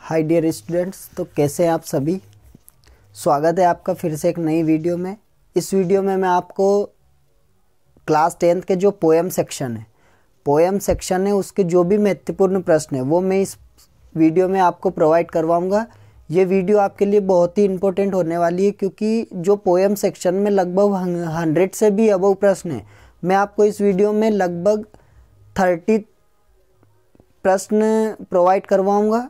Hi dear students, तो कैसे हैं आप सभी। स्वागत है आपका फिर से एक नई वीडियो में। इस वीडियो में मैं आपको क्लास 10th के जो पोएम सेक्शन है उसके जो भी महत्वपूर्ण प्रश्न है वो मैं इस वीडियो में आपको प्रोवाइड करवाऊंगा। ये वीडियो आपके लिए बहुत ही इम्पोर्टेंट होने वाली है क्योंकि जो पोएम सेक्शन में लगभग 100 से भी अबव प्रश्न है। मैं आपको इस वीडियो में लगभग 30 प्रश्न प्रोवाइड करवाऊंगा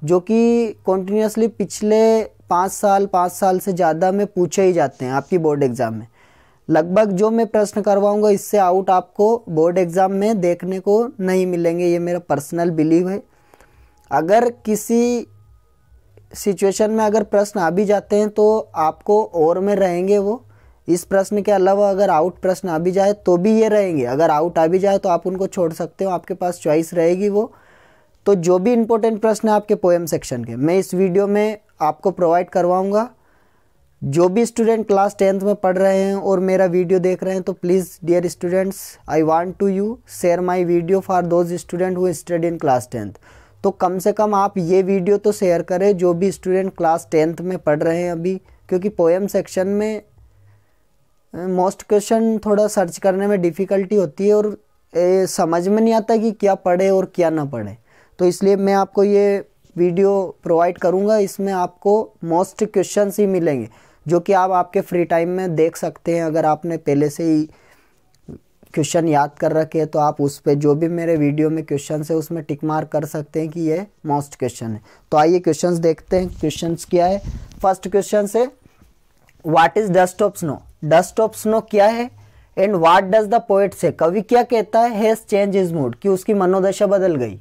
जो कि कॉन्टिन्यूसली पिछले 5 साल से ज़्यादा में पूछे ही जाते हैं आपकी बोर्ड एग्ज़ाम में। लगभग जो मैं प्रश्न करवाऊंगा इससे आउट आपको बोर्ड एग्ज़ाम में देखने को नहीं मिलेंगे, ये मेरा पर्सनल बिलीव है। अगर किसी सिचुएशन में अगर प्रश्न आ भी जाते हैं तो आपको और में रहेंगे वो। इस प्रश्न के अलावा अगर आउट प्रश्न आ भी जाए तो भी ये रहेंगे। अगर आउट आ भी जाए तो आप उनको छोड़ सकते हो, आपके पास चॉइस रहेगी वो। तो जो भी इम्पोर्टेंट प्रश्न है आपके पोएम सेक्शन के मैं इस वीडियो में आपको प्रोवाइड करवाऊंगा। जो भी स्टूडेंट क्लास 10th में पढ़ रहे हैं और मेरा वीडियो देख रहे हैं तो please dear students, I want to you share my video for those student who study in class 10th। तो कम से कम आप ये वीडियो तो शेयर करें जो भी स्टूडेंट क्लास 10th में पढ़ रहे हैं अभी, क्योंकि पोएम सेक्शन में मोस्ट क्वेश्चन थोड़ा सर्च करने में डिफ़िकल्टी होती है और समझ में नहीं आता कि क्या पढ़े और क्या ना पढ़े। तो इसलिए मैं आपको ये वीडियो प्रोवाइड करूंगा। इसमें आपको मोस्ट क्वेश्चंस ही मिलेंगे जो कि आप आपके फ्री टाइम में देख सकते हैं। अगर आपने पहले से ही क्वेश्चन याद कर रखे हैं तो आप उस पे जो भी मेरे वीडियो में क्वेश्चन है उसमें टिक मार्क कर सकते हैं कि ये मोस्ट क्वेश्चन है। तो आइए क्वेश्चंस देखते हैं। क्वेश्चंस क्या है। फर्स्ट क्वेश्चन है what is dust of snow. Dust of snow क्या है and what does the poet से। कवि क्या कहता है हैज चेंज हिज मूड, कि उसकी मनोदशा बदल गई।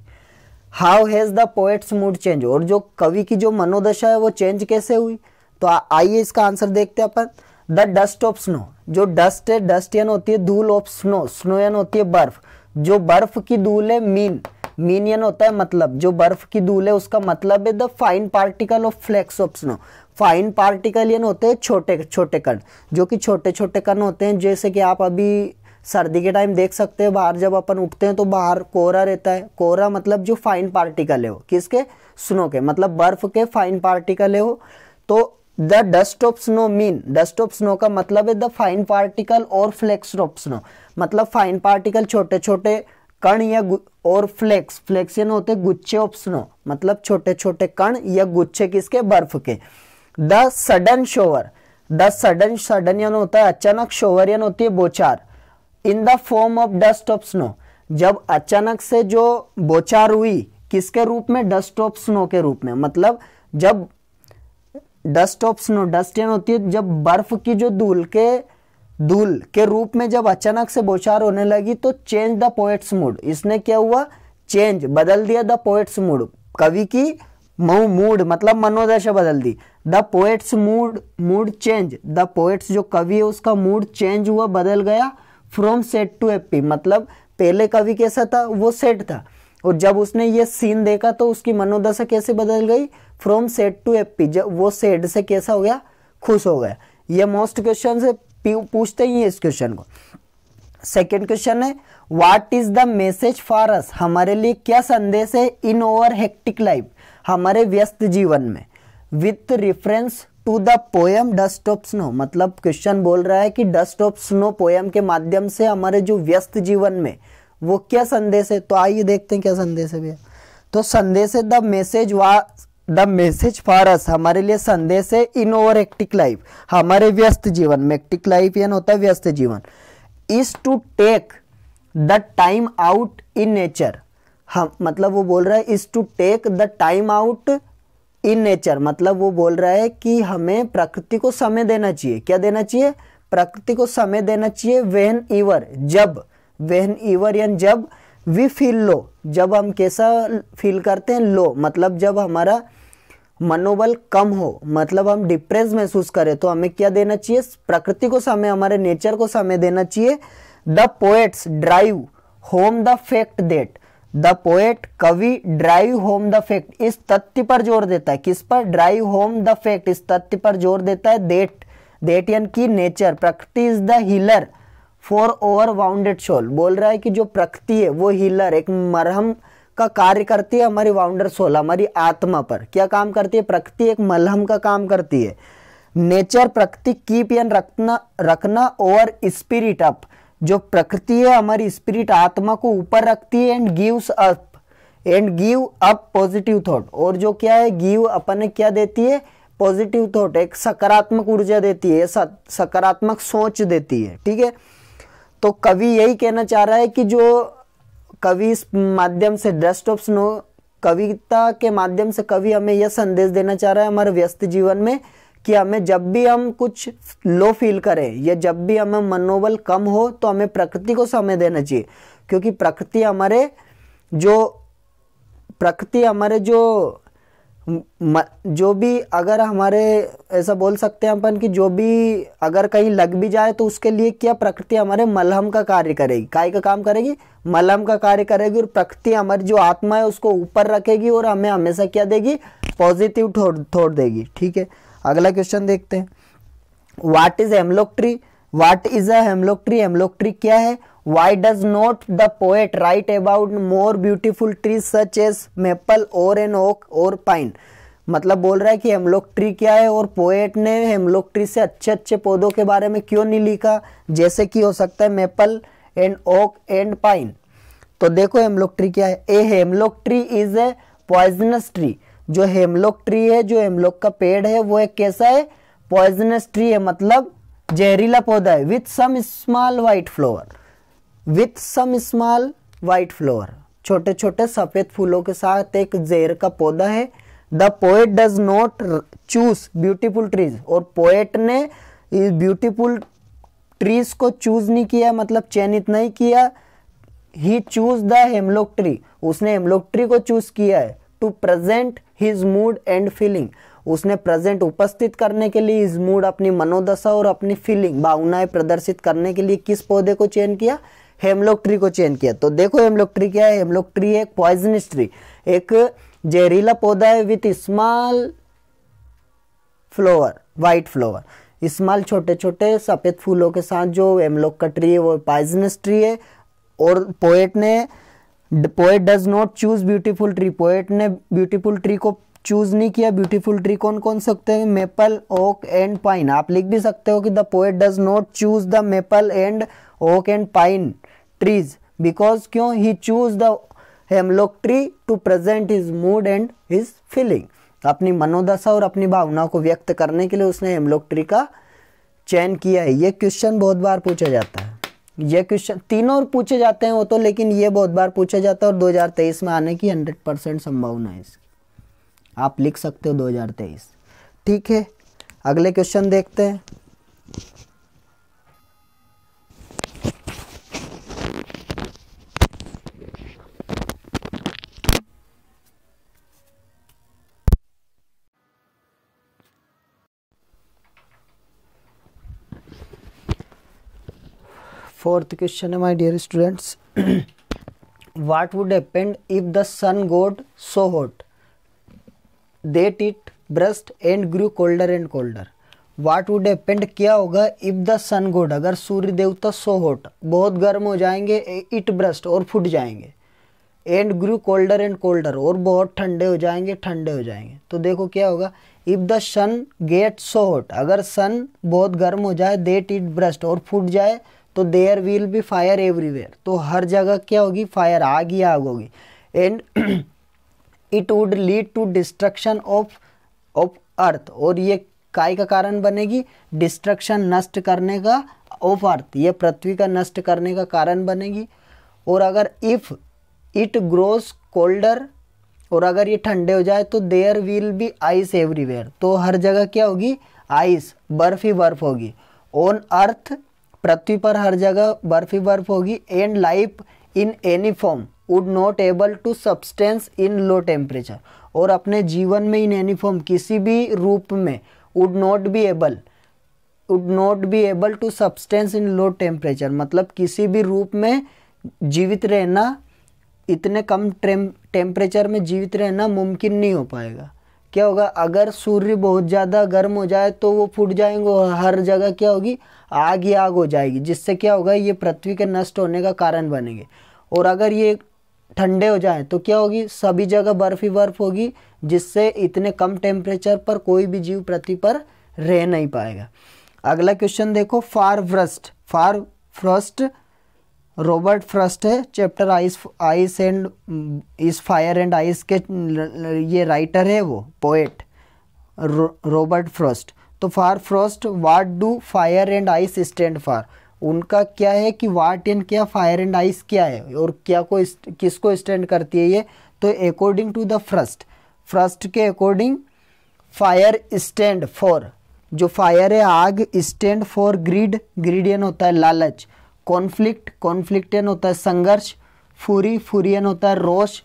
How has the poet's mood change, और जो कवि की जो मनोदशा है वो चेंज कैसे हुई। तो आइए इसका आंसर देखते हैं अपन। द डस्ट ऑफ स्नो, जो डस्ट है, डस्ट यानी होती है धूल, ऑफ स्नो, स्नो यानी होती है बर्फ। जो बर्फ की धूल है मीन यानी होता है मतलब, जो बर्फ की धूल है उसका मतलब है the fine particle of flakes of snow. Fine particle यानी होते हैं छोटे छोटे कण, जो कि छोटे छोटे कण होते हैं। जैसे कि आप अभी सर्दी के टाइम देख सकते हैं बाहर जब अपन उठते हैं तो बाहर कोहरा रहता है। कोहरा मतलब जो फाइन पार्टिकल है वो किसके, स्नो के, मतलब बर्फ के फाइन पार्टिकल है वो। तो the dust of snow mean, dust of snow का मतलब है द फाइन पार्टिकल और फ्लेक्स ऑफ स्नो, मतलब फाइन पार्टिकल छोटे छोटे कण या और फ्लेक्स यानी होते गुच्छे ऑफ स्नो, मतलब छोटे छोटे कण या गुच्छे किसके, बर्फ के। द सडन शोवर, द सडन यानी होता है अचानक, शोवर यानी होती है बौछार। In the form of dust of snow, जब अचानक से जो बौछार हुई किसके रूप में, डस्ट ऑफ स्नो के रूप में। मतलब जब डस्ट ऑफ स्नो, डस्ट यानी होती है जब बर्फ की जो धूल के रूप में जब अचानक से बौछार होने लगी तो चेंज द पोएट्स मूड, इसने क्या हुआ, चेंज, बदल दिया द पोएट्स मूड, कवि की मूड मतलब मनोदशा बदल दी। The poet's mood change, the poet's जो कवि है उसका मूड चेंज हुआ, बदल गया। फ्रॉम सैड टू हैप्पी, मतलब पहले कवि कैसा था, वो सैड था, और जब उसने ये सीन देखा तो उसकी मनोदशा कैसे बदल गई, फ्रॉम सैड टू हैप्पी, जब वो सैड से कैसा हो गया, खुश हो गया। ये मोस्ट क्वेश्चन से पूछते ही है इस क्वेश्चन को। सेकेंड क्वेश्चन है what is the message for us, हमारे लिए क्या संदेश है, इन ओवर हेक्टिक लाइफ, हमारे व्यस्त जीवन में, with reference to the poem dust of snow, मतलब क्वेश्चन बोल रहा है कि डस्ट ऑफ स्नो पोएम के माध्यम से हमारे जो व्यस्त जीवन में वो क्या संदेश है। तो आइए देखते हैं क्या संदेश है भैया। तो संदेश है द मैसेज फॉर अस, हमारे लिए संदेश है इन ओवर हेक्टिक लाइफ, हमारे व्यस्त जीवन में, हेक्टिक लाइफ यानी होता है व्यस्त जीवन, is to take the time out in nature. हम मतलब वो बोल रहा है is to take the time out in nature, मतलब वो बोल रहा है कि हमें प्रकृति को समय देना चाहिए। क्या देना चाहिए, प्रकृति को समय देना चाहिए। व्हेन एवर यानी जब, वी फील लो, जब हम कैसा फील करते हैं, लो मतलब जब हमारा मनोबल कम हो, मतलब हम डिप्रेस महसूस करें तो हमें क्या देना चाहिए, प्रकृति को समय, हमारे नेचर को समय देना चाहिए। The poets drive home the fact that, the poet कवि ड्राइव होम द फैक्ट, इस तथ्य पर जोर देता है, किस पर, ड्राइव होम द फैक्ट, इस तथ्य पर जोर देता है दैट यानी कि नेचर, प्रकृति is the healer for over wounded soul, बोल रहा है कि जो प्रकृति है वो हीलर, एक मरहम का कार्य करती है हमारी वाउंडर सोल, हमारी आत्मा पर। क्या काम करती है? प्रकृति एक मलहम का काम करती है। नेचर प्रकृति कीप एन रखना और स्पिरिट अप, जो प्रकृति है हमारी स्पिरिट आत्मा को ऊपर रखती है। And give up positive thought, और जो क्या है गिव अपन ने क्या देती है? पॉजिटिव थॉट, एक सकारात्मक ऊर्जा देती है, सकारात्मक सोच देती है। ठीक है, तो कवि यही कहना चाह रहा है कि जो कवि इस माध्यम से डस्ट ऑफ स्नो कविता के माध्यम से कवि हमें यह संदेश देना चाह रहा है हमारे व्यस्त जीवन में कि हमें जब भी हम कुछ लो फील करें या जब भी हमें मनोबल कम हो तो हमें प्रकृति को समय देना चाहिए, क्योंकि प्रकृति हमारे जो भी अगर हमारे ऐसा बोल सकते हैं अपन कि जो भी अगर कहीं लग भी जाए तो उसके लिए क्या प्रकृति हमारे मलहम का कार्य करेगी। काय का काम करेगी? मलहम का कार्य करेगी। और प्रकृति हमारी जो आत्मा है उसको ऊपर रखेगी और हमें हमेशा क्या देगी? पॉजिटिव थॉट देगी। ठीक है, अगला क्वेश्चन देखते हैं। What is hemlock tree? What is a hemlock tree? Hemlock tree क्या है? Why does not the poet write about more beautiful trees such as maple or an oak or pine? मतलब बोल रहा है कि हेमलॉक ट्री क्या है और पोएट ने हेमलॉक ट्री से अच्छे अच्छे पौधों के बारे में क्यों नहीं लिखा, जैसे कि हो सकता है maple and oak and pine. तो देखो हेमलॉक ट्री क्या है। A hemlock tree is a poisonous tree. जो हेमलॉक ट्री है, जो हेमलॉक का पेड़ है, वो एक कैसा है? पॉइजनस ट्री है, मतलब जहरीला पौधा है। With some small white flower, with some small white flower, छोटे छोटे सफेद फूलों के साथ एक जहर का पौधा है। The poet does not choose beautiful trees, और पोएट ने इस ब्यूटीफुल ट्रीज को चूज नहीं किया, मतलब चयनित नहीं किया। He choose the hemlock tree, उसने हेमलॉक ट्री को चूज किया है। To present his mood and feeling, उसने प्रेजेंट उपस्थित करने के लिए, हिज मूड अपनी मनोदशा और अपनी फीलिंग भावनाएं प्रदर्शित करने के लिए किस पौधे को चयन किया? हेमलॉक ट्री को चयन किया। तो देखो हेमलॉक ट्री क्या है? हेमलॉक ट्री एक पॉइजनस ट्री, एक जहरीला पौधा है with small flower, white flower, small छोटे छोटे सफेद फूलों के साथ जो हेमलॉक का ट्री है वो पॉइजनस ट्री है। और poet does not choose beautiful tree, poet ने ब्यूटीफुल ट्री को चूज नहीं किया। ब्यूटीफुल ट्री कौन कौन सकते हैं? Maple, oak and pine. आप लिख भी सकते हो कि the poet does not choose the maple and oak and pine trees because क्यों? He choose the hemlock tree to present his mood and his feeling, अपनी मनोदशा और अपनी भावनाओं को व्यक्त करने के लिए उसने हेमलॉक ट्री का चयन किया है। ये क्वेश्चन बहुत बार पूछा जाता है। ये क्वेश्चन तीनों पूछे जाते हैं वो तो, लेकिन ये बहुत बार पूछा जाता है और 2023 में आने की 100% संभावना है इसकी। आप लिख सकते हो 2023। ठीक है, अगले क्वेश्चन देखते हैं। फोर्थ क्वेश्चन है my dear students. What would happen if the sun got so hot that it burst and grew colder and colder? What would happen, क्या होगा? इफ द सन गॉड, अगर सूर्य देवता सो हॉट, बहुत गर्म हो जाएंगे, it burst और फूट जाएंगे, and grew colder and colder और बहुत ठंडे हो जाएंगे, ठंडे हो जाएंगे। तो देखो क्या होगा? If the sun get so hot, अगर सन बहुत गर्म हो जाए, दैट इट ब्रस्ट और फूट जाए, तो there will be fire everywhere, तो हर जगह क्या होगी? फायर, आग ही आग होगी। And it would lead to destruction of earth, और ये काय का कारण बनेगी? डिस्ट्रक्शन, नष्ट करने का, ऑफ अर्थ, ये पृथ्वी का नष्ट करने का कारण बनेगी। और अगर इफ इट ग्रोस कोल्डर, और अगर ये ठंडे हो जाए, तो there will be ice everywhere, तो हर जगह क्या होगी? आइस, बर्फ ही बर्फ होगी। ऑन अर्थ, पृथ्वी पर हर जगह बर्फ ही बर्फ होगी। And life in any form would not able to substance in low temperature, और अपने जीवन में इन एनी फॉर्म, किसी भी रूप में, would not be able to substance in low temperature, मतलब किसी भी रूप में जीवित रहना, इतने कम टेम्परेचर में जीवित रहना मुमकिन नहीं हो पाएगा। क्या होगा? अगर सूर्य बहुत ज़्यादा गर्म हो जाए तो वो फूट जाएंगे और हर जगह क्या होगी? आग ही आग हो जाएगी, जिससे क्या होगा? ये पृथ्वी के नष्ट होने का कारण बनेंगे। और अगर ये ठंडे हो जाएं तो क्या होगी, सभी जगह बर्फ ही बर्फ होगी, जिससे इतने कम टेम्परेचर पर कोई भी जीव पृथ्वी पर रह नहीं पाएगा। अगला क्वेश्चन देखो, फार फ्रस्ट रॉबर्ट फ्रस्ट है, चैप्टर आइस एंड इस फायर एंड आइस के ये राइटर है, वो पोएट रॉबर्ट फ्रॉस्ट। तो for Frost, what do fire and ice stand for, उनका क्या है कि व्हाट एंड क्या, फायर एंड आइस क्या है और क्या को किसको स्टैंड करती है ये। तो अकॉर्डिंग टू द फ्रस्ट के अकॉर्डिंग फायर स्टैंड फॉर, जो फायर है आग, स्टैंड फॉर ग्रीड यानी होता है लालच, कॉन्फ्लिक्ट यानी होता है संघर्ष, फुरियन होता है रोष,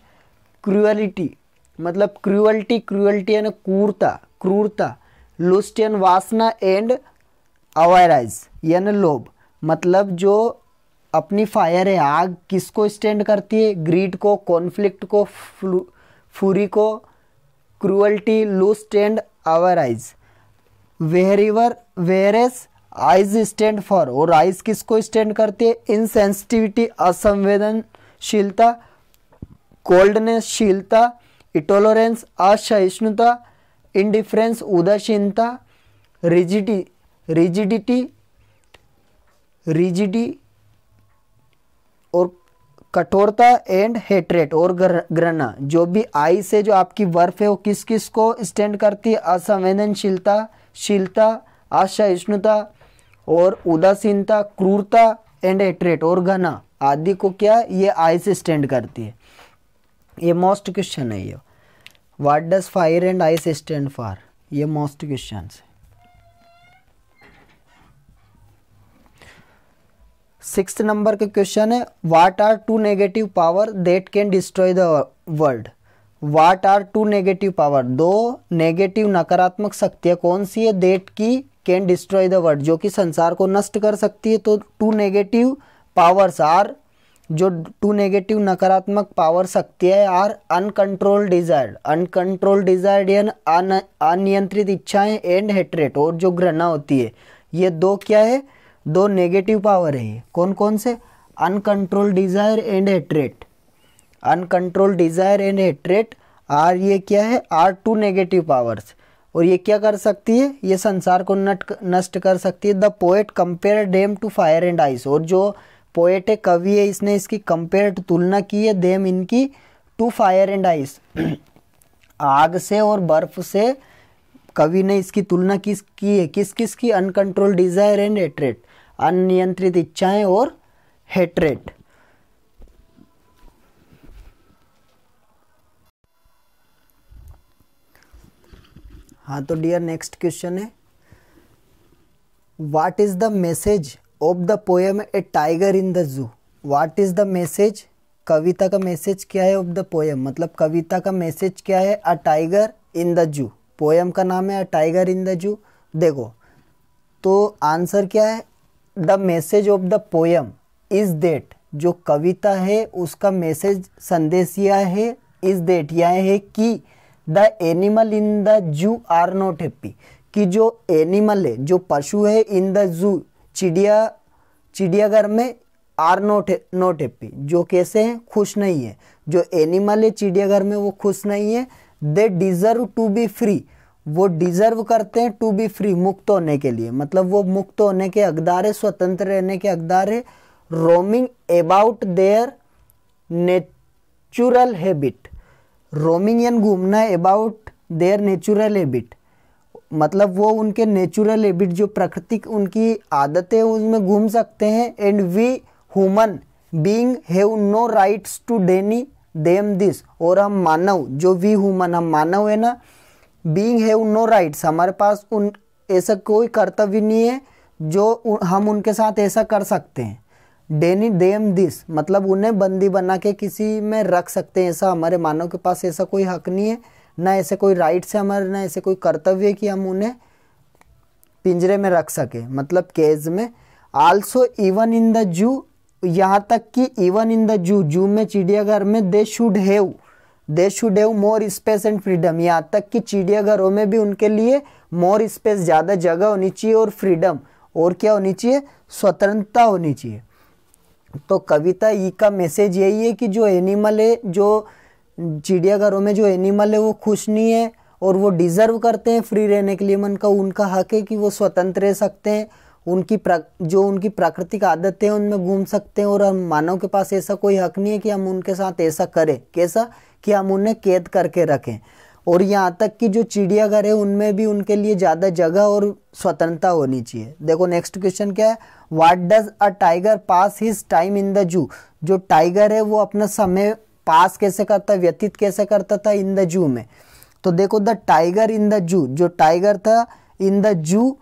क्रूअलिटी मतलब क्रूअल्टी यानी क्रूरता, लुस्ट यानी वासना, एंड अवायराइज यानी लोभ। मतलब जो अपनी फायर है आग किसको स्टैंड करती है, ग्रीड को, कॉन्फ्लिक्ट को, फुरी को, cruelty, lust and avarice. Whereas ice stand for, और आइज किसको स्टैंड करती है, इनसेंसिटिविटी असंवेदनशीलता, कोल्डनेस शीलता, इटोलरेंस असहिष्णुता, इंडिफरेंस उदासीनता, रिजिडी और कठोरता, एंड हेट्रेट और घृणा। जो भी आई से जो आपकी बर्फ है वो किस किस को स्टैंड करती है, असंवेदनशीलता, असहिष्णुता और उदासीनता, क्रूरता एंड हेट्रेट और घृणा आदि को क्या ये आई से स्टैंड करती है। ये मोस्ट क्वेश्चन है ये, what does fire and ice stand for, ये मोस्ट क्वेश्चन है। 6th नंबर के क्वेश्चन है, what are two negative power that can destroy the world. What are two negative power, दो नेगेटिव नकारात्मक शक्तियाँ कौन सी है, दैट की कैन डिस्ट्रॉय द वर्ल्ड, जो कि संसार को नष्ट कर सकती है। तो टू नेगेटिव पावर्स आर, जो टू नेगेटिव नकारात्मक पावर शक्तियाँ है, आर अनकंट्रोल्ड डिजायर्ड यानी अनियंत्रित इच्छाएं, एंड हेट्रेट और जो घृणा होती है। ये दो क्या है, दो नेगेटिव पावर है। ये कौन कौन से, uncontrolled desire and hatred, uncontrolled desire and hatred are, ये क्या है, आर टू नेगेटिव पावर्स। और ये क्या कर सकती है, ये संसार को नष्ट कर सकती है। The poet compare them to fire and ice, और जो पोएट है, कवि है, इसने इसकी कंपेयर तुलना की है, देम इनकी, टू फायर एंड आइस आग से और बर्फ से कवि ने इसकी तुलना की है, किस किस की, अनकंट्रोल डिजायर एंड हेट्रेट, अनियंत्रित इच्छाएं और हेट्रेट। हाँ तो डियर नेक्स्ट क्वेश्चन है, what is the message of the poem a tiger in the zoo. What is the message, कविता का मैसेज क्या है, ऑफ द पोएम मतलब कविता का मैसेज क्या है, अ टाइगर इन द जू। पोएम का नाम है अ टाइगर इन द जू। देखो तो आंसर क्या है, the message of the poem is that, जो कविता है उसका मैसेज संदेश यह है, इज देट यह है कि the animal in the zoo are not happy, कि जो एनिमल है, जो पशु है, इन द जू चिड़ियाघर में, आर नॉट हैप्पी, जो कैसे हैं, खुश नहीं है। जो एनिमल है चिड़ियाघर में वो खुश नहीं है। They deserve to be free, वो डिजर्व करते हैं टू बी फ्री, मुक्त होने के लिए, मतलब वो मुक्त होने के हकदार है, स्वतंत्र रहने के हकदार है। Roaming about their natural habit, roaming यानी घूमना, अबाउट देयर नेचुरल हैबिट मतलब वो उनके नेचुरल हैबिट, जो प्राकृतिक उनकी आदतें हैं उसमें घूम सकते हैं। And we human being have no rights to deny them this, और हम मानव, जो वी ह्यूमन, हम मानव है ना, बीइंग हैव नो राइट्स, हमारे पास उन ऐसा कोई कर्तव्य नहीं है जो हम उनके साथ ऐसा कर सकते हैं। डेनी देम दिस मतलब उन्हें बंदी बना के किसी में रख सकते हैं, ऐसा हमारे मानव के पास ऐसा कोई हक नहीं है, ना ऐसे कोई राइट्स है हमारे, ना ऐसे कोई कर्तव्य है कि हम उन्हें पिंजरे में रख सके, मतलब केज में। आल्सो इवन इन द जू, यहाँ तक कि इवन इन द जू में, चिड़ियाघर में, they should have more space and freedom, यहाँ तक कि चिड़ियाघरों में भी उनके लिए मोर स्पेस, ज़्यादा जगह होनी चाहिए, और फ्रीडम, और क्या होनी चाहिए, स्वतंत्रता होनी चाहिए। तो कविता ई का मैसेज यही है कि जो एनिमल है, जो चिड़ियाघरों में जो एनिमल है वो खुश नहीं है और वो डिज़र्व करते हैं फ्री रहने के लिए। मन का उनका हक है कि वो स्वतंत्र रह सकते हैं, जो उनकी प्राकृतिक आदतें हैं उनमें घूम सकते हैं, और हम मानव के पास ऐसा कोई हक नहीं है कि हम उनके साथ ऐसा करें। कैसा? कि हम उन्हें कैद करके रखें। और यहाँ तक कि जो चिड़ियाघर है उनमें भी उनके लिए ज़्यादा जगह और स्वतंत्रता होनी चाहिए। देखो नेक्स्ट क्वेश्चन क्या है, what does a tiger pass his time in the जू। जो टाइगर है वो अपना समय पास कैसे करता, व्यतीत कैसे करता था इन द जू में। तो देखो द टाइगर इन द जू, जो टाइगर था इन द जू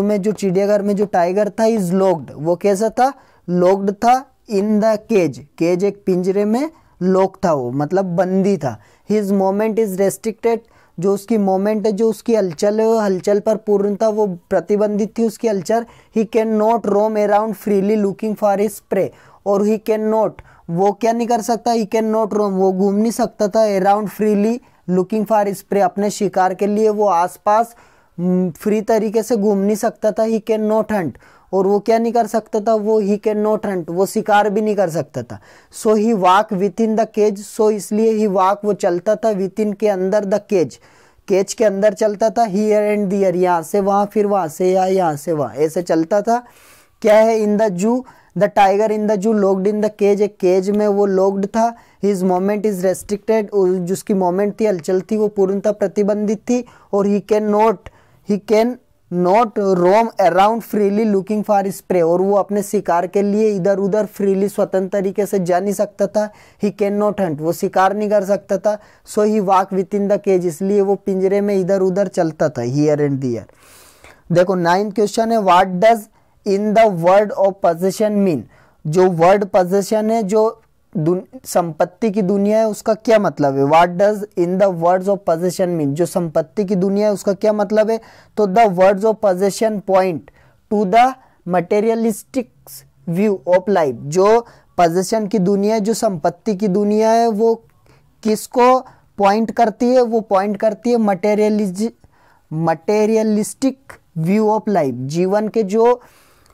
में, जो चिड़ियाघर में जो टाइगर था इज लॉक्ड, वो कैसा था, लॉक्ड था इन द केज एक पिंजरे में लॉक था, वो मतलब बंदी था। हिज मोमेंट इज रेस्ट्रिक्टेड, जो उसकी मोमेंट है, जो उसकी हलचल है, वो हलचल पर पूर्णता वो प्रतिबंधित थी उसकी हलचल। ही can not roam around freely looking for his prey, और ही कैन नॉट, वो क्या नहीं कर सकता, ही कैन नॉट रोम, वो घूम नहीं सकता था around freely looking for his pray, अपने शिकार के लिए वो आसपास फ्री तरीके से घूम नहीं सकता था। ही कैन नॉट हंट, और वो क्या नहीं कर सकता था, वो ही कैन नॉट हंट, वो शिकार भी नहीं कर सकता था। So he walk within the cage, so इसलिए ही वॉक वो चलता था विद इन के अंदर, द केज के अंदर चलता था। हियर एंड दियर, यहाँ से वहाँ, फिर वहाँ से यहाँ से वहाँ, ऐसे चलता था। क्या है, in the zoo, the tiger in the zoo locked in the cage, एक केज में वो लॉक्ड था। हिज मोमेंट इज रेस्ट्रिक्टेड, जिसकी मोमेंट थी, हलचल थी, वो पूर्णतः प्रतिबंधित थी। और he can not roam around freely looking for his prey, और वो अपने शिकार के लिए इधर उधर फ्रीली स्वतंत्र तरीके से जा नहीं सकता था। ही कैन नॉट हंट, वो शिकार नहीं कर सकता था। So he walk within the cage, इसलिए वो पिंजरे में इधर उधर चलता था, हियर एंड दियर। देखो 9th क्वेश्चन है, what does in the word of possession mean. जो वर्ड पोजेशन है, जो संपत्ति की दुनिया है, उसका क्या मतलब है। What does in the words of possession mean, जो संपत्ति की दुनिया है उसका क्या मतलब है। तो the words of possession point two the materialistic view of life. जो पोजेशन की दुनिया है, जो संपत्ति की दुनिया है, वो किसको पॉइंट करती है, वो पॉइंट करती है मटेरियलिस्टिक व्यू ऑफ लाइफ। जीवन के जो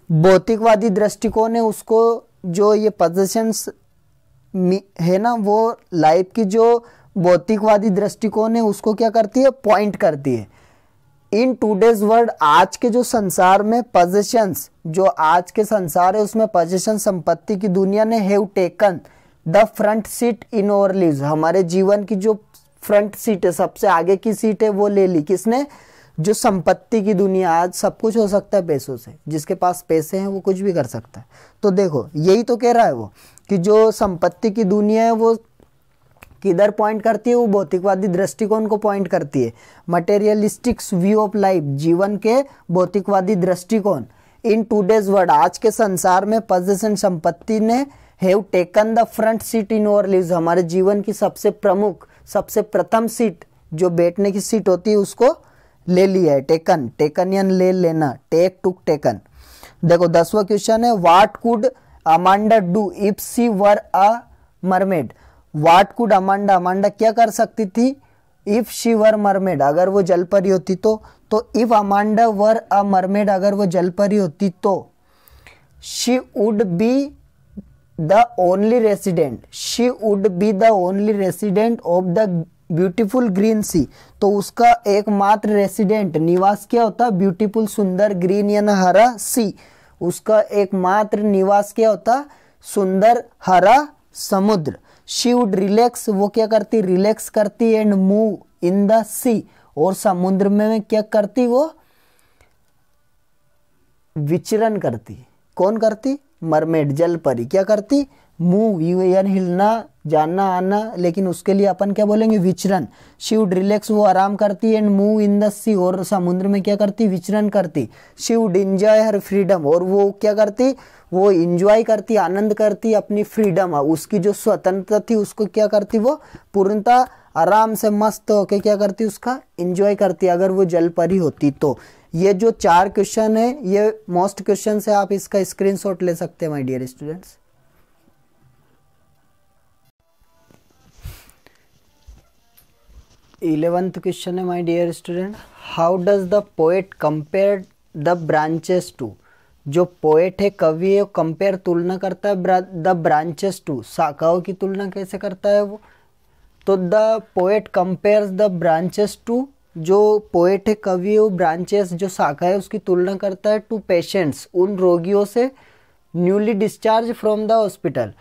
भौतिकवादी दृष्टिकोण है उसको, जो ये पोजेशंस है ना, वो लाइफ की जो भौतिकवादी दृष्टिकोण है उसको क्या करती है, पॉइंट करती है। इन टूडेज वर्ल्ड, आज के जो संसार में पोजेशंस, जो आज के संसार है उसमें पोजेशन, संपत्ति की दुनिया ने have taken the front seat in our lives. हमारे जीवन की जो फ्रंट सीट है, सबसे आगे की सीट है, वो ले ली किसने, जो संपत्ति की दुनिया। आज सब कुछ हो सकता है पैसों से, जिसके पास पैसे हैं वो कुछ भी कर सकता है। तो देखो यही तो कह रहा है वो, कि जो संपत्ति की दुनिया है वो किधर पॉइंट करती है, वो भौतिकवादी दृष्टिकोण को पॉइंट करती है। मटेरियलिस्टिक व्यू ऑफ लाइफ, जीवन के भौतिकवादी दृष्टिकोण। इन टूडेज वर्ल्ड, आज के संसार में पोजेशन, संपत्ति ने have taken the front seat in our lives, हमारे जीवन की सबसे प्रमुख, सबसे प्रथम सीट, जो बैठने की सीट होती है, उसको ले लिया है। टेकन यानी ले लेना, टेकन। देखो 10वां क्वेश्चन है, what could Amanda do if she were a mermaid. What could Amanda क्या कर सकती थी, इफ शी वर मरमेड, अगर वो जल परी होती तो if Amanda were a mermaid, अगर वो जल परी होती तो she would be the only resident of the beautiful green sea. तो उसका एकमात्र रेसिडेंट, निवास क्या होता, ब्यूटीफुल, सुंदर, ग्रीन यानी हरा, सी, उसका एकमात्र निवास क्या होता, सुंदर हरा समुद्र। शी वुड रिलैक्स, वो क्या करती, रिलैक्स करती, एंड मूव इन द सी, और समुद्र में क्या करती, वो विचरण करती। कौन करती, मरमेड, जल परी क्या करती, मूव यानी हिलना, जाना आना, लेकिन उसके लिए अपन क्या बोलेंगे, विचरण। शी वुड रिलैक्स, वो आराम करती, एंड मूव इन द सी, और समुद्र में क्या करती, विचरण करती। She would enjoy her freedom, और वो क्या करती, वो एंजॉय करती, आनंद करती अपनी फ्रीडम, उसकी जो स्वतंत्रता थी उसको क्या करती, वो पूर्णतः आराम से मस्त होके क्या करती, उसका एंजॉय करती, अगर वो जल परी होती तो। ये जो 4 क्वेश्चन है, ये मोस्ट क्वेश्चन है, आप इसका स्क्रीनशॉट ले सकते हैं my dear students. Eleventh question है my dear student, how does the poet compare the branches to. जो पोएट है, कवि है, कंपेयर तुलना करता है द ब्रांचेस टू, शाखाओं की तुलना कैसे करता है वो, तो the poet compares the branches to, जो पोएट है, कवि है, वो ब्रांचेस जो शाखा है उसकी तुलना करता है टू पेशेंट्स, उन रोगियों से newly discharge from the hospital.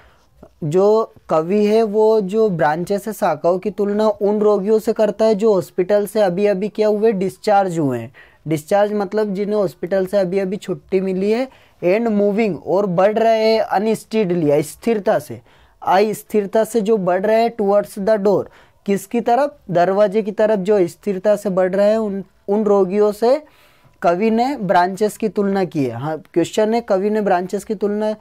जो कवि है वो जो ब्रांचेस है, शाखाओं की तुलना उन रोगियों से करता है जो हॉस्पिटल से अभी अभी क्या हुए, डिस्चार्ज हुए हैं। डिस्चार्ज मतलब जिन्हें हॉस्पिटल से अभी अभी छुट्टी मिली है। एंड मूविंग, और बढ़ रहे हैं अनस्टेडली, अस्थिरता से, अस्थिरता से जो बढ़ रहे हैं टुवर्ड्स द डोर, किसकी तरफ, दरवाजे की तरफ जो स्थिरता से बढ़ रहे हैं उन रोगियों से कवि ने ब्रांचेस की तुलना की है। हाँ, क्वेश्चन है कवि ने ब्रांचेस की तुलना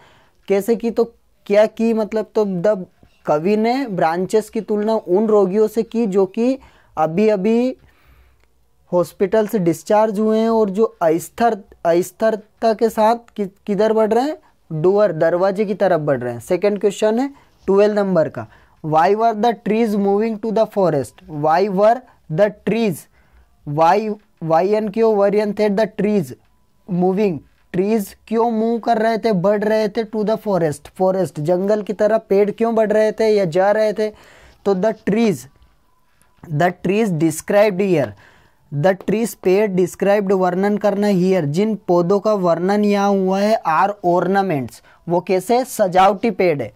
कैसे की, तो क्या की मतलब, तो द कवि ने ब्रांचेस की तुलना उन रोगियों से की जो कि अभी अभी हॉस्पिटल से डिस्चार्ज हुए हैं और जो अस्थिरता के साथ किधर बढ़ रहे हैं, डोर, दरवाजे की तरफ बढ़ रहे हैं। सेकंड क्वेश्चन है 12 नंबर का, why were the trees moving to the forest, why were the trees, why एन क्यों वरियन थे, द ट्रीज मूविंग, ट्रीज क्यों मूव कर रहे थे, बढ़ रहे थे, टू द फॉरेस्ट, फॉरेस्ट जंगल की तरफ पेड़ क्यों बढ़ रहे थे या जा रहे थे, तो the trees described here, the trees पेड़ डिस्क्राइब्ड वर्णन करना हियर, जिन पौधों का वर्णन यहाँ हुआ है, आर ऑर्नामेंट्स, वो कैसे, सजावटी पेड़ है।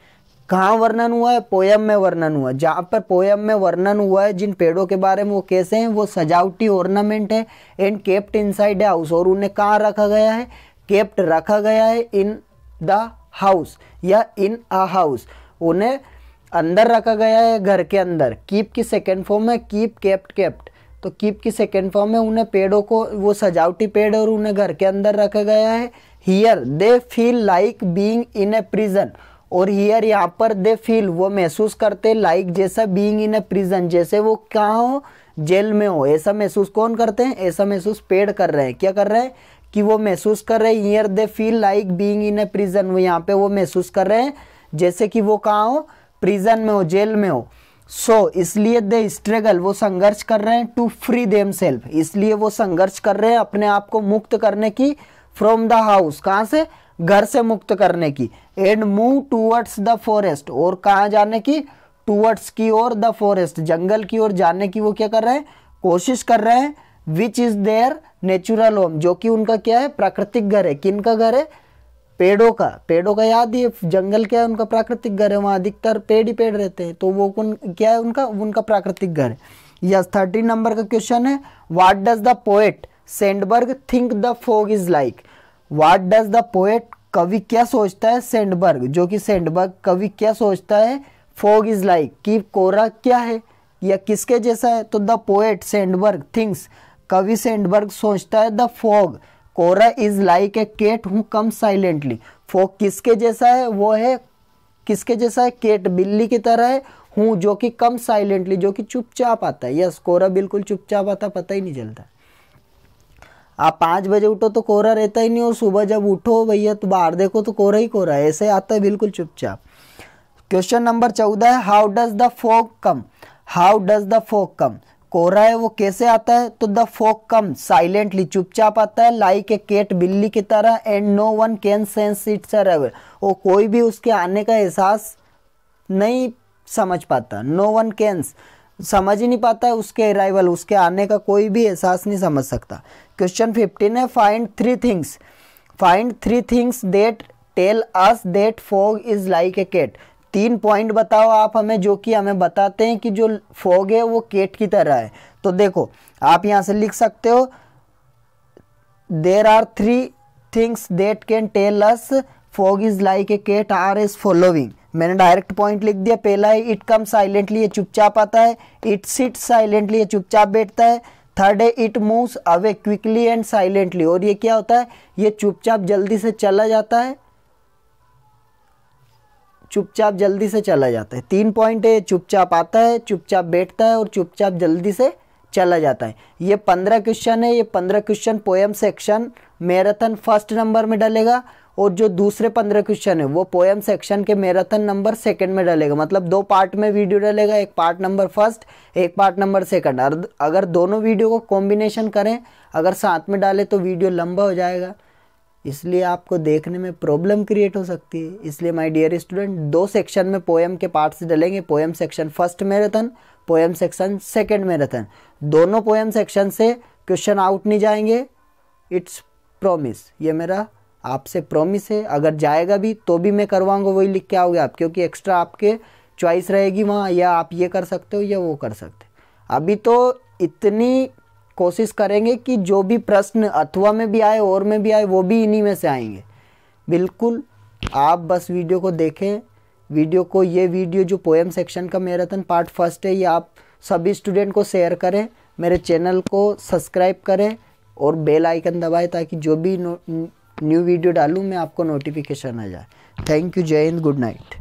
कहाँ वर्णन हुआ है, पोयम में वर्णन हुआ है। जहाँ पर पोयम में वर्णन हुआ है जिन पेड़ों के बारे में, वो कैसे हैं, वो सजावटी ऑर्नामेंट है। एंड केप्ट इनसाइड हाउस, और उन्हें कहाँ रखा गया है, केप्ट रखा गया है इन द हाउस या इन अ हाउस, उन्हें अंदर रखा गया है, घर के अंदर। कीप की सेकेंड फॉर्म है कीप, केप्ट, केप्ट, तो कीप की सेकेंड फॉर्म में उन्हें पेड़ों को, वो सजावटी पेड़ और उन्हें घर के अंदर रखा गया है। Here they feel like being in a prison, और हियर यहाँ पर दे फील, वो महसूस करते, लाइक जैसा, बीइंग इन ए प्रिजन, जैसे वो कहाँ हो, जेल में हो। ऐसा महसूस कौन करते हैं, ऐसा महसूस पेड़ कर रहे हैं। क्या कर रहे हैं कि वो महसूस कर रहे हैं, here they feel like being in a prison, वो यहाँ पे वो महसूस कर रहे हैं जैसे कि वो कहाँ हो, प्रिजन में हो, जेल में हो। सो इसलिए दे स्ट्रगल, वो संघर्ष कर रहे हैं, टू फ्री देम सेल्फ, इसलिए वो संघर्ष कर रहे हैं अपने आप को मुक्त करने की, फ्रॉम द हाउस, कहाँ से, घर से मुक्त करने की। And move towards the forest, और कहाँ जाने की, टूवर्ड्स की ओर, द फॉरेस्ट जंगल की ओर जाने की वो क्या कर रहे हैं, कोशिश कर रहे हैं। Which is there natural home, जो कि उनका क्या है, प्राकृतिक घर है। किनका घर है, पेड़ों का, पेड़ों का याद ही, जंगल क्या है, उनका प्राकृतिक घर है, वहाँ अधिकतर पेड़ ही पेड़ रहते हैं, तो वो क्या है, उनका प्राकृतिक घर है। यस, 13 नंबर का क्वेश्चन है, what does the poet Sandburg think the fog is like, what does the poet, कवि क्या सोचता है, सेंडबर्ग, जो कि सेंडबर्ग कवि क्या सोचता है, फॉग इज लाइक, कि कोहरा क्या है या किसके जैसा है, तो द पोएट सेंडबर्ग थिंक्स, कवि सेंडबर्ग सोचता है, द फॉग, कोहरा is like a cat who come silently, fog किसके जैसा है, वो है किसके जैसा है, केट बिल्ली की तरह है, हूँ जो कि कम साइलेंटली, जो कि चुपचाप आता है। यस, कोहरा बिल्कुल चुपचाप आता, पता ही नहीं चलता। आप 5 बजे उठो तो कोहरा रहता ही नहीं, और सुबह जब उठो भैया तो बाहर देखो तो कोहरा ही कोहरा है, ऐसे आता है बिल्कुल चुपचाप। क्वेश्चन नंबर 14 है, how does the fog come, how does the fog come, कोहरा है वो कैसे आता है, तो द फॉग कम साइलेंटली, चुपचाप आता है, लाइक ए केट बिल्ली की तरह, and no one can sense its arrival, और कोई भी उसके आने का एहसास नहीं समझ पाता, नो वन कैन, समझ ही नहीं पाता है उसके अराइवल, उसके आने का कोई भी एहसास नहीं समझ सकता। क्वेश्चन 15 है, find 3 things, find 3 things that tell us that fog is like a cat, 3 point बताओ आप हमें जो कि हमें बताते हैं कि जो फॉग है वो केट की तरह है। तो देखो आप यहाँ से लिख सकते हो, there are 3 things that can tell us fog is like a cat are is following, मैंने डायरेक्ट पॉइंट लिख दिया। पहला है इट कम साइलेंटली, ये चुपचाप आता है, इट सिट साइलेंटली, ये चुपचाप बैठता है, थर्ड है it moves away quickly and silently, और ये क्या होता है, ये चुपचाप जल्दी से चला जाता है, चुपचाप जल्दी से चला जाता है। 3 पॉइंट है, चुपचाप आता है, चुपचाप बैठता है और चुपचाप जल्दी से चला जाता है। ये 15 क्वेश्चन है, ये 15 question poem section marathon first number में डलेगा, और जो दूसरे 15 क्वेश्चन है वो पोएम सेक्शन के मैराथन नंबर सेकंड में डलेगा। मतलब 2 पार्ट में वीडियो डलेगा, एक पार्ट नंबर फर्स्ट, एक पार्ट नंबर सेकंड। अगर दोनों वीडियो को कॉम्बिनेशन करें, अगर साथ में डालें तो वीडियो लंबा हो जाएगा, इसलिए आपको देखने में प्रॉब्लम क्रिएट हो सकती है। इसलिए माय डियर स्टूडेंट, 2 सेक्शन में पोएम के पार्ट्स डलेंगे, poem section first marathon, poem section second marathon. दोनों पोएम सेक्शन से क्वेश्चन आउट नहीं जाएंगे, इट्स प्रॉमिस, ये मेरा आपसे प्रॉमिस है। अगर जाएगा भी तो भी मैं करवाऊंगा, वही लिख के आओगे आप, क्योंकि एक्स्ट्रा आपके चॉइस रहेगी वहाँ, या आप ये कर सकते हो या वो कर सकते हो। अभी तो इतनी कोशिश करेंगे कि जो भी प्रश्न अथवा में भी आए और में भी आए वो भी इन्हीं में से आएंगे। बिल्कुल आप बस वीडियो को देखें, वीडियो को, ये वीडियो जो पोएम सेक्शन का मैराथन पार्ट फर्स्ट है, ये आप सभी स्टूडेंट को शेयर करें, मेरे चैनल को सब्सक्राइब करें और बेल आइकन दबाएं ताकि जो भी न्यू वीडियो डालूँ मैं आपको नोटिफिकेशन आ जाए। थैंक यू, जय हिंद, गुड नाइट।